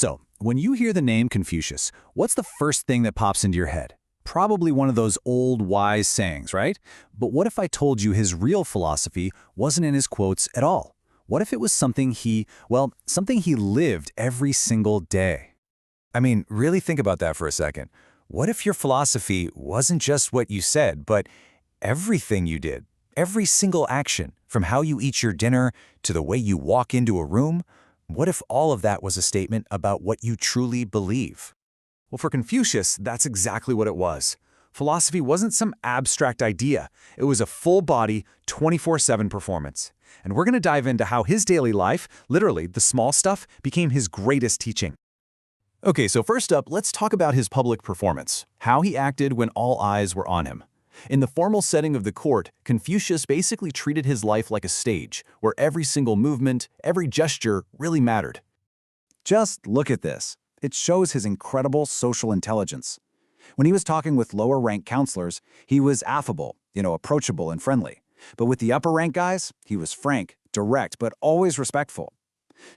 So, when you hear the name Confucius, what's the first thing that pops into your head? Probably one of those old wise sayings, right? But what if I told you his real philosophy wasn't in his quotes at all? What if it was something something he lived every single day? I mean, really think about that for a second. What if your philosophy wasn't just what you said, but everything you did? Every single action, from how you eat your dinner to the way you walk into a room? What if all of that was a statement about what you truly believe? Well, for Confucius, that's exactly what it was. Philosophy wasn't some abstract idea. It was a full-body, 24/7 performance. And we're going to dive into how his daily life, literally the small stuff, became his greatest teaching. Okay, so first up, let's talk about his public performance, how he acted when all eyes were on him. In the formal setting of the court, Confucius basically treated his life like a stage, where every single movement, every gesture really mattered. Just look at this. It shows his incredible social intelligence. When he was talking with lower-ranked counselors, he was affable, approachable and friendly. But with the upper-ranked guys, he was frank, direct, but always respectful.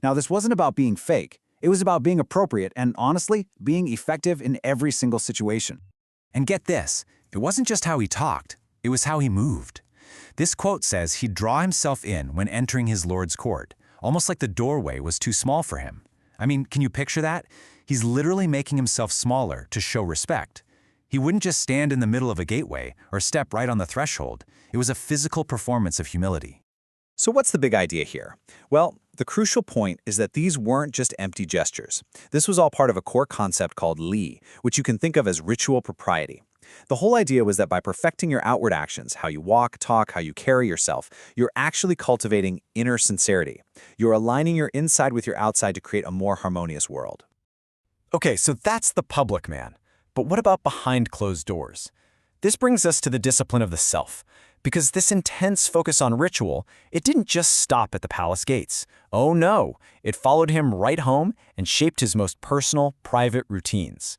Now, this wasn't about being fake. It was about being appropriate and, honestly, being effective in every single situation. And get this, it wasn't just how he talked, it was how he moved. This quote says he'd draw himself in when entering his lord's court, almost like the doorway was too small for him. I mean, can you picture that? He's literally making himself smaller to show respect. He wouldn't just stand in the middle of a gateway or step right on the threshold. It was a physical performance of humility. So what's the big idea here? Well, the crucial point is that these weren't just empty gestures. This was all part of a core concept called li, which you can think of as ritual propriety. The whole idea was that by perfecting your outward actions, how you walk, talk, how you carry yourself, you're actually cultivating inner sincerity. You're aligning your inside with your outside to create a more harmonious world. Okay, so that's the public man. But what about behind closed doors? This brings us to the discipline of the self. Because this intense focus on ritual, it didn't just stop at the palace gates. Oh no, it followed him right home and shaped his most personal, private routines.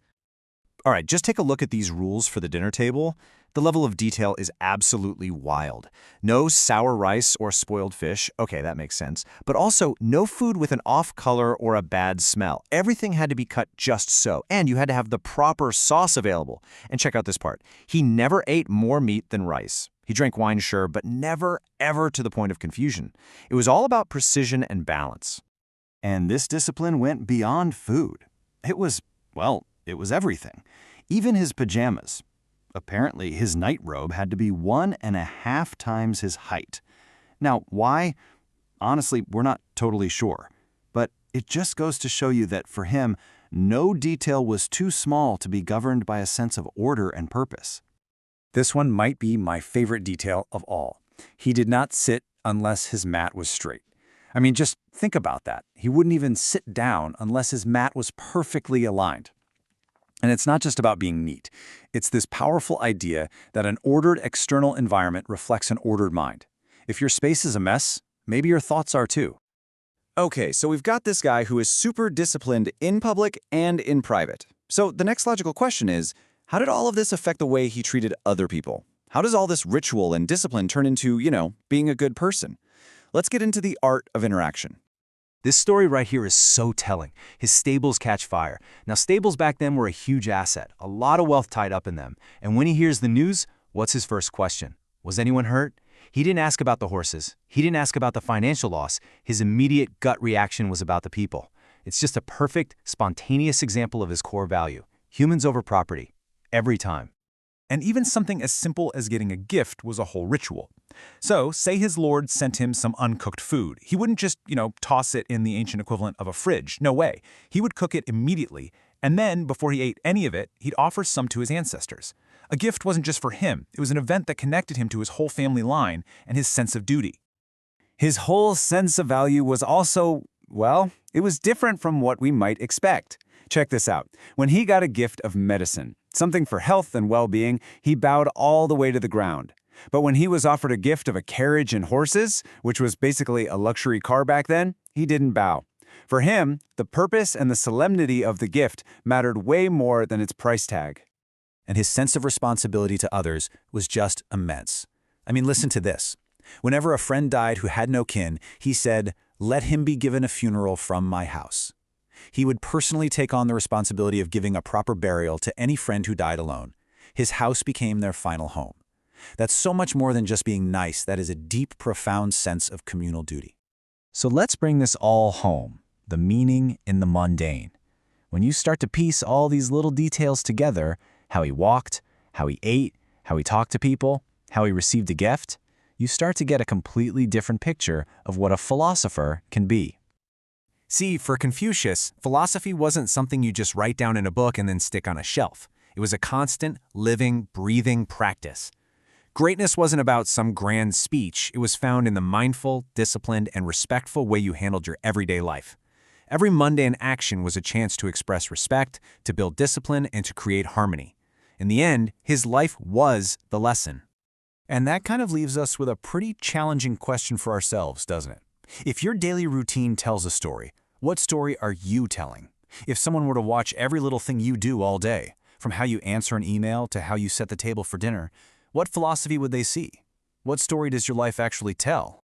All right, just take a look at these rules for the dinner table. The level of detail is absolutely wild. No sour rice or spoiled fish. Okay, that makes sense. But also, no food with an off color or a bad smell. Everything had to be cut just so. And you had to have the proper sauce available. And check out this part. He never ate more meat than rice. He drank wine, sure, but never, ever to the point of confusion. It was all about precision and balance. And this discipline went beyond food. It was everything. Even his pajamas. Apparently, his night robe had to be 1.5 times his height. Now, why? Honestly, we're not totally sure. But it just goes to show you that for him, no detail was too small to be governed by a sense of order and purpose. This one might be my favorite detail of all. He did not sit unless his mat was straight. I mean, just think about that. He wouldn't even sit down unless his mat was perfectly aligned. And it's not just about being neat. It's this powerful idea that an ordered external environment reflects an ordered mind. If your space is a mess, maybe your thoughts are too. Okay, so we've got this guy who is super disciplined in public and in private. So the next logical question is, how did all of this affect the way he treated other people? How does all this ritual and discipline turn into, being a good person? Let's get into the art of interaction. This story right here is so telling. His stables catch fire. Now, stables back then were a huge asset, a lot of wealth tied up in them. And when he hears the news, what's his first question? Was anyone hurt? He didn't ask about the horses. He didn't ask about the financial loss. His immediate gut reaction was about the people. It's just a perfect, spontaneous example of his core value. Humans over property. Every time. And even something as simple as getting a gift was a whole ritual. So, say his lord sent him some uncooked food. He wouldn't just, toss it in the ancient equivalent of a fridge. No way. He would cook it immediately, and then, before he ate any of it, he'd offer some to his ancestors. A gift wasn't just for him. It was an event that connected him to his whole family line and his sense of duty. His whole sense of value was also, it was different from what we might expect. Check this out. When he got a gift of medicine, something for health and well-being, he bowed all the way to the ground. But when he was offered a gift of a carriage and horses, which was basically a luxury car back then, he didn't bow. For him, the purpose and the solemnity of the gift mattered way more than its price tag. And his sense of responsibility to others was just immense. I mean, listen to this. Whenever a friend died who had no kin, he said, "Let him be given a funeral from my house." He would personally take on the responsibility of giving a proper burial to any friend who died alone. His house became their final home. That's so much more than just being nice. That is a deep, profound sense of communal duty. So let's bring this all home, the meaning in the mundane. When you start to piece all these little details together, how he walked, how he ate, how he talked to people, how he received a gift, you start to get a completely different picture of what a philosopher can be. See, for Confucius, philosophy wasn't something you just write down in a book and then stick on a shelf. It was a constant, living, breathing practice. Greatness wasn't about some grand speech. It was found in the mindful, disciplined, and respectful way you handled your everyday life. Every mundane action was a chance to express respect, to build discipline, and to create harmony. In the end, his life was the lesson. And that kind of leaves us with a pretty challenging question for ourselves, doesn't it? If your daily routine tells a story, what story are you telling? If someone were to watch every little thing you do all day, from how you answer an email to how you set the table for dinner, what philosophy would they see? What story does your life actually tell?